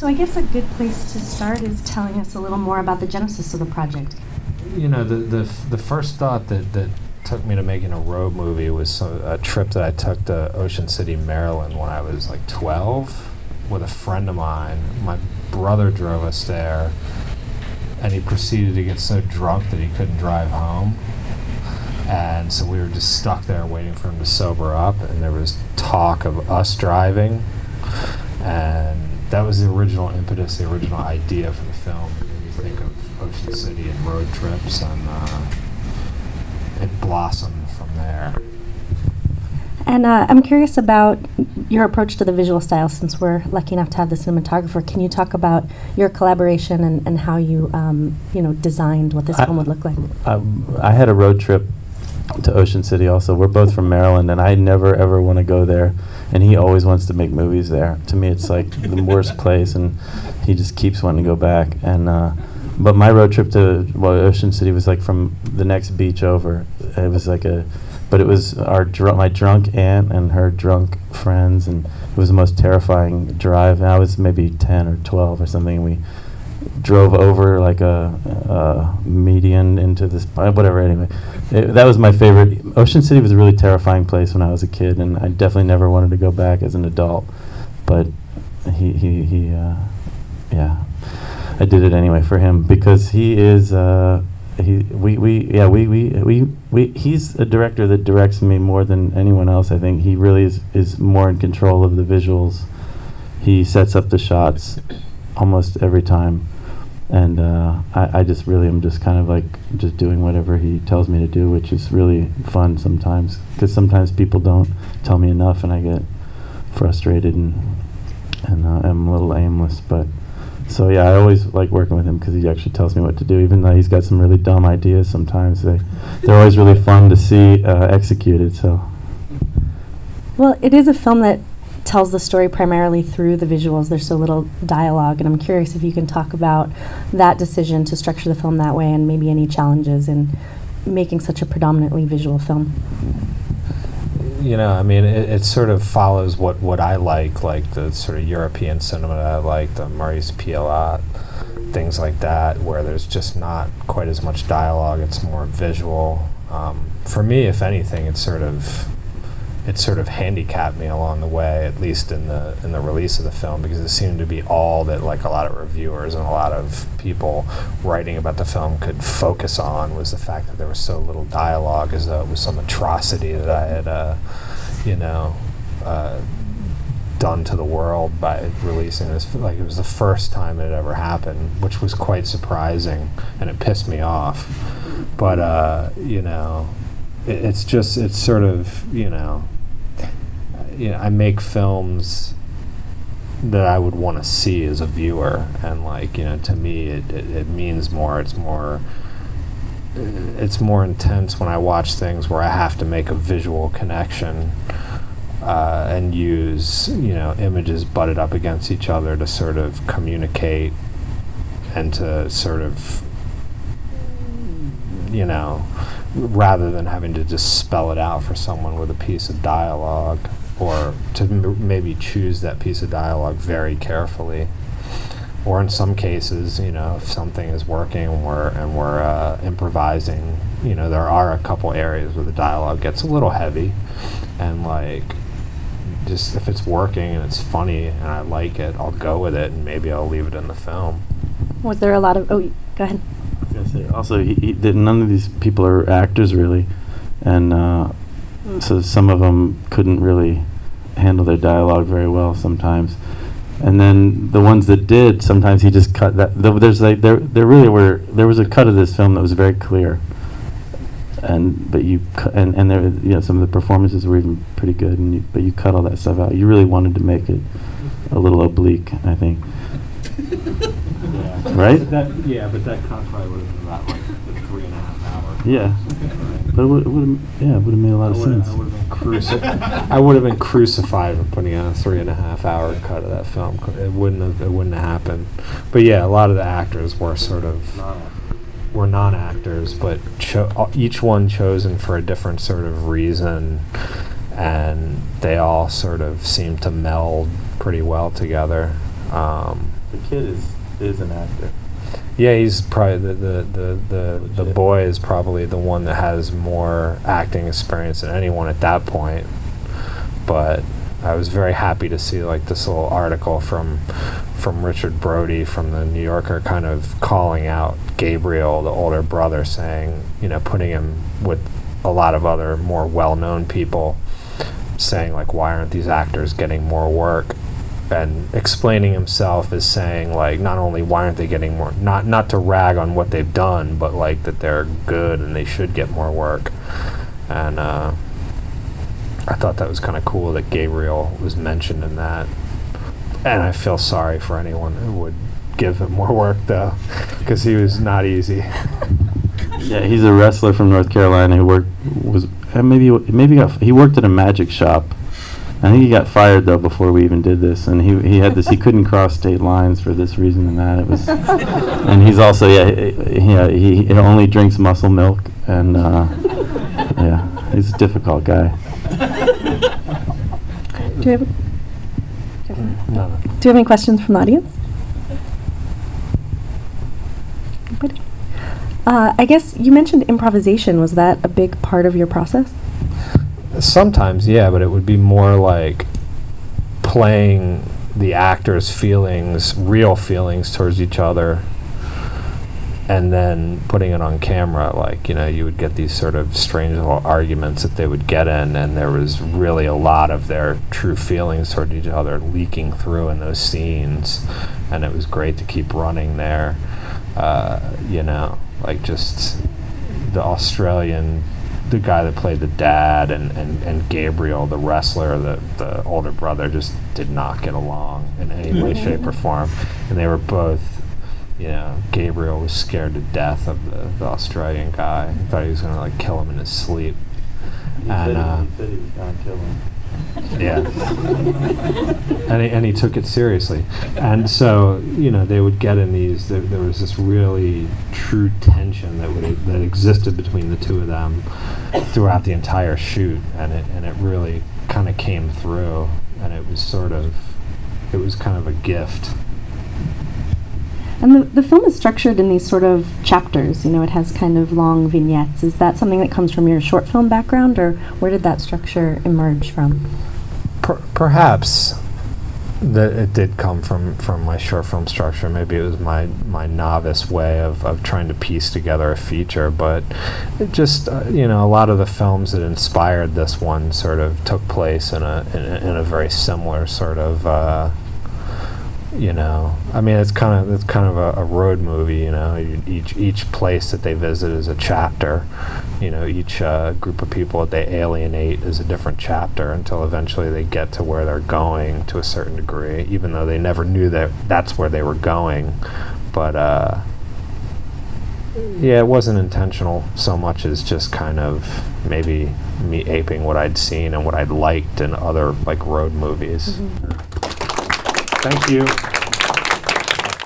So I guess a good place to start is telling us a little more about the genesis of the project. You know, the first thought that took me to making a road movie was a trip that I took to Ocean City, Maryland when I was like 12 with a friend of mine. My brother drove us there, and he proceeded to get so drunk that he couldn't drive home. And so we were just stuck there waiting for him to sober up, and there was talk of us driving. And that was the original impetus, the original idea for the film. When you think of Ocean City and road trips, and it blossomed from there. And I'm curious about your approach to the visual style, since we're lucky enough to have the cinematographer. Can you talk about your collaboration and how you, designed what this film would look like? I had a road trip to Ocean City also. We're both from Maryland, and I never ever want to go there, and he always wants to make movies there. To me, it's like the worst place, and he just keeps wanting to go back. And but my road trip to Ocean City was like from the next beach over. It was like but it was my drunk aunt and her drunk friends, and it was the most terrifying drive. And I was maybe 10 or 12 or something, and we drove over like a median into this, whatever, anyway. That was my favorite. Ocean City was a really terrifying place when I was a kid, and I definitely never wanted to go back as an adult. But yeah, I did it anyway for him because he is, he's a director that directs me more than anyone else. I think he really is more in control of the visuals. He sets up the shots almost every time, and I just really am just kind of like just doing whatever he tells me to do, which is really fun sometimes, because sometimes people don't tell me enough and I get frustrated and I'm a little aimless. But so yeah, I always like working with him because he actually tells me what to do, even though he's got some really dumb ideas sometimes. They're always really fun to see executed. So Well, it is a film that tells the story primarily through the visuals. There's so little dialogue, and I'm curious if you can talk about that decision to structure the film that way and maybe any challenges in making such a predominantly visual film. You know, I mean, it sort of follows what I like the sort of European cinema that I like, the Maurice Pialat, things like that, where there's just not quite as much dialogue. It's more visual. For me, if anything, it sort of handicapped me along the way, at least in the release of the film, because it seemed to be all that like a lot of reviewers and a lot of people writing about the film could focus on, was the fact that there was so little dialogue, as though it was some atrocity that I had done to the world by releasing this. Like, it was the first time it had ever happened, which was quite surprising, and it pissed me off. But it's sort of, I make films that I would want to see as a viewer, and to me it means more. It's more intense when I watch things where I have to make a visual connection and use images butted up against each other to sort of communicate and to sort of rather than having to just spell it out for someone with a piece of dialogue, or to maybe choose that piece of dialogue very carefully. Or in some cases, if something is working and we're improvising, there are a couple areas where the dialogue gets a little heavy, and just if it's working and it's funny and I like it, I'll go with it, and maybe I'll leave it in the film. Was there a lot of... Oh, go ahead. Also, none of these people are actors really, and so some of them couldn't really handle their dialogue very well sometimes. And then the ones that did, sometimes he just cut that. There was a cut of this film that was very clear, but you and there, some of the performances were even pretty good, but you cut all that stuff out. You really wanted to make it a little oblique, I think. Yeah. Right? But that cut probably would have been about 3.5 hours. Yeah. But it would have made a lot of sense. I would have been crucified for putting out a 3.5 hour cut of that film. It wouldn't have happened. But yeah, a lot of the actors were were non-actors, but each one chosen for a different sort of reason, and they all sort of seemed to meld pretty well together. The kid is an actor. Yeah, he's probably the boy is probably the one that has more acting experience than anyone at that point. But I was very happy to see like this little article from Richard Brody from the New Yorker, kind of calling out Gabriel, the older brother, saying, putting him with a lot of other more well-known people, saying like, why aren't these actors getting more work? And explaining himself as saying like, not only why aren't they getting more, not to rag on what they've done, but like that they're good and they should get more work. And I thought that was kind of cool that Gabriel was mentioned in that. And I feel sorry for anyone who would give him more work though, because he was not easy. Yeah, he's a wrestler from North Carolina who he worked at a magic shop. I think he got fired though before we even did this, and he had this. He couldn't cross state lines for this reason and that. It was, and he's also he only drinks muscle milk, and he's a difficult guy. Do you have any questions from the audience? Anybody? I guess you mentioned improvisation. Was that a big part of your process? Sometimes, yeah, but it would be more like playing the actors' feelings, real feelings towards each other, and then putting it on camera. Like, you would get these sort of strange little arguments that they would get in, and there was really a lot of their true feelings toward each other leaking through in those scenes, and it was great to keep running there. Like just the Australian, the guy that played the dad, and Gabriel, the wrestler, the older brother, just did not get along in any way, shape, or form. And they were both, Gabriel was scared to death of the Australian guy. He thought he was going to kill him in his sleep. He said he was going to kill him. Yeah. and he took it seriously. And so, they would get in these, there was this really true tension that existed between the two of them throughout the entire shoot, and it really kind of came through, and it was kind of a gift. And the film is structured in these sort of chapters. It has kind of long vignettes. Is that something that comes from your short film background, or where did that structure emerge from? Perhaps that it did come from my short film structure. Maybe it was my novice way of trying to piece together a feature. But it just, a lot of the films that inspired this one sort of took place in a very similar sort of. It's kind of a road movie. Each place that they visit is a chapter. Each group of people that they alienate is a different chapter until eventually they get to where they're going to a certain degree, even though they never knew that's where they were going. But it wasn't intentional so much as just kind of maybe me aping what I'd seen and what I'd liked in other road movies. Thank you.